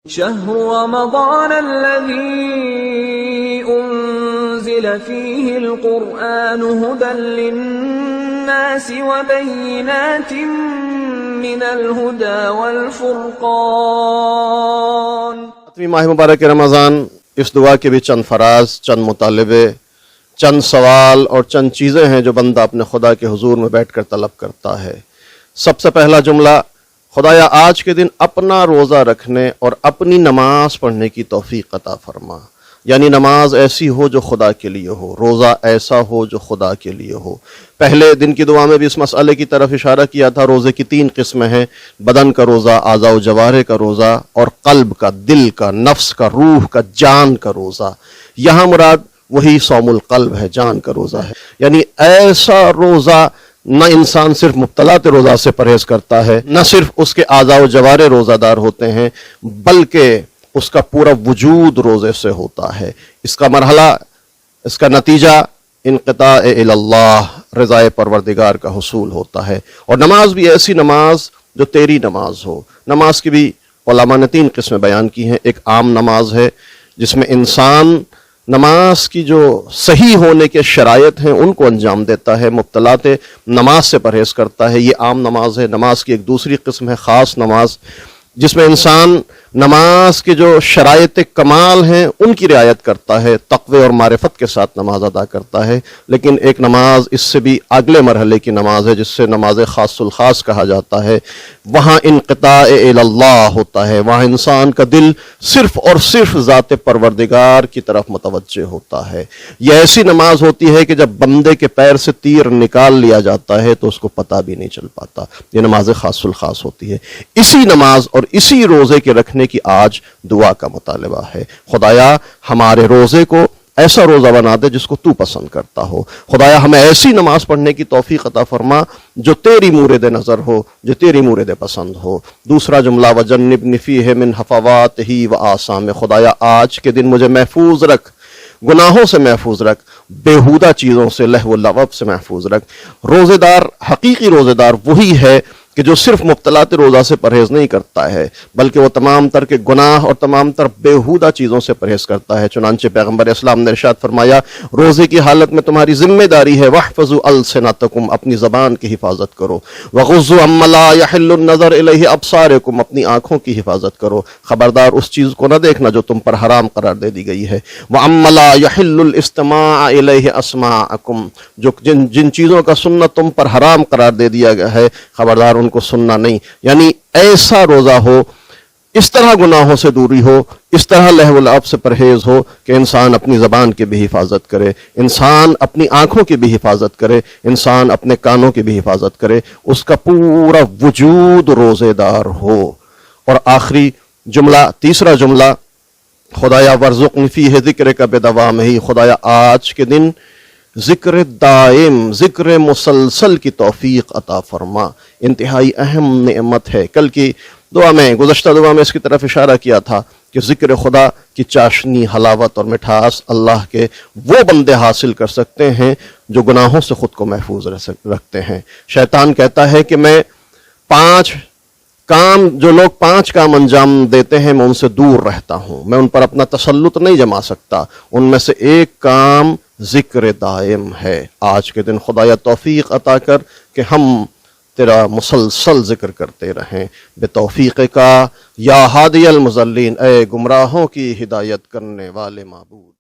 شهر رمضان الذي أنزل فيه القرآن هدى للناس وبينات من الهدى والفرقان. ماہ مبارک رمضان، اس دعا کے بھی چند فراز، چند مطالبے، چند سوال اور چند چیزیں ہیں جو بندہ اپنے خدا کے حضور میں بیٹھ کر طلب کرتا ہے. سب سے پہلا جملہ، خدایا آج کے دن اپنا روزہ رکھنے اور اپنی نماز پڑھنے کی توفیق عطا فرما. یعنی نماز ایسی ہو جو خدا کے لیے ہو، روزہ ایسا ہو جو خدا کے لیے ہو. پہلے دن کی دعا میں بھی اس مسئلے کی طرف اشارہ کیا تھا. روزے کی 3 قسمیں ہیں: بدن کا روزہ، اعضاء و جوارح کا روزہ، اور قلب کا، دل کا، نفس کا، روح کا، جان کا روزہ. یہاں مراد وہی صوم القلب ہے، جان کا روزہ ہے. یعنی ایسا روزہ، نہ انسان صرف مبتلات روزہ سے پرہیز کرتا ہے، نہ صرف اس کے اعضاء و جوارح روزہ دار ہوتے ہیں، بلکہ اس کا پورا وجود روزے سے ہوتا ہے. اس کا مرحلہ، اس کا نتیجہ انقطاع اللہ، رضا پروردگار کا حصول ہوتا ہے. اور نماز بھی ایسی نماز جو تیری نماز ہو. نماز کی بھی علماء نے 3 قسمیں بیان کی ہیں. ایک عام نماز ہے جس میں انسان نماز کی جو صحیح ہونے کے شرائط ہیں ان کو انجام دیتا ہے، مبتلات نماز سے پرہیز کرتا ہے. یہ عام نماز ہے. نماز کی ایک دوسری قسم ہے خاص نماز، جس میں انسان نماز کے جو شرائط کمال ہیں ان کی رعایت کرتا ہے، تقوی اور معرفت کے ساتھ نماز ادا کرتا ہے. لیکن ایک نماز اس سے بھی اگلے مرحلے کی نماز ہے جس سے نماز خاص الخاص کہا جاتا ہے. وہاں انقطاع اللہ ہوتا ہے، وہاں انسان کا دل صرف اور صرف ذات پروردگار کی طرف متوجہ ہوتا ہے. یہ ایسی نماز ہوتی ہے کہ جب بندے کے پیر سے تیر نکال لیا جاتا ہے تو اس کو پتہ بھی نہیں چل پاتا. یہ نماز خاص الخاص ہوتی ہے. اسی نماز اور اسی روزے کے رکھنے کی آج دعا کا مطالبہ ہے. خدایا ہمارے روزے کو ایسا روزہ بنا دے جس کو تو پسند کرتا ہو. خدایا ہمیں ایسی نماز پڑھنے کی توفیق عطا فرما جو تیری مورد نظر ہو، جو تیری مورد پسند ہو. دوسرا جملہ، وجنبنی فیہ من حفواتہ وآثام. خدایا آج کے دن مجھے محفوظ رکھ، گناہوں سے محفوظ رکھ، بیہودہ چیزوں سے، لہو و لعب سے محفوظ رکھ. روزے دار، حقیقی روزے دار وہی ہے کہ جو صرف مبتلات روزہ سے پرہیز نہیں کرتا ہے بلکہ وہ تمام تر کے گناہ اور تمام تر بیہودہ چیزوں سے پرہیز کرتا ہے. چنانچہ پیغمبر اسلام نے ارشاد فرمایا، روزے کی حالت میں تمہاری ذمہ داری ہے وَاحْفَظُوا أَلْسِنَتَكُمْ، اپنی زبان کی حفاظت کرو. وَغُضُّوا عَمَّا لَا يَحِلُّ النَّظَرُ إِلَيْهِ أَبْصَارِكُمْ، اپنی آنکھوں کی حفاظت کرو. خبردار اس چیز کو نہ دیکھنا جو تم پر حرام قرار دے دی گئی ہے. وَعَمَّا لَا يَحِلُّ الْإِسْتِمَاعَ إِلَيْهِ أَسْمَاعَكُمْ، جو جن چیزوں کا سننا تم پر حرام قرار دے دیا گیا ہے، خبردار ان کو سننا نہیں. یعنی ایسا روزہ ہو، اس طرح گناہوں سے دوری ہو، اس طرح لہو و لعب سے پرہیز ہو کہ انسان اپنی زبان کی بھی حفاظت کرے، انسان اپنی آنکھوں کی بھی حفاظت کرے، انسان اپنے کانوں کی بھی حفاظت کرے، اس کا پورا وجود روزے دار ہو. اور آخری جملہ، تیسرا جملہ، خدایا ورزقنی فیہ ذکرک بدوامہ. خدایا آج کے دن ذکر دائم، ذکر مسلسل کی توفیق عطا فرما. انتہائی اہم نعمت ہے. کل کی دعا میں، گزشتہ دعا میں اس کی طرف اشارہ کیا تھا کہ ذکر خدا کی چاشنی، حلاوت اور مٹھاس اللہ کے وہ بندے حاصل کر سکتے ہیں جو گناہوں سے خود کو محفوظ رکھتے ہیں. شیطان کہتا ہے کہ میں 5 کام، جو لوگ 5 کام انجام دیتے ہیں میں ان سے دور رہتا ہوں، میں ان پر اپنا تسلط نہیں جما سکتا. ان میں سے ایک کام ذکر دائم ہے. آج کے دن خدایا توفیق عطا کر کہ ہم تیرا مسلسل ذکر کرتے رہیں. بتوفیق کا یا ہادی المضلین، اے گمراہوں کی ہدایت کرنے والے معبود.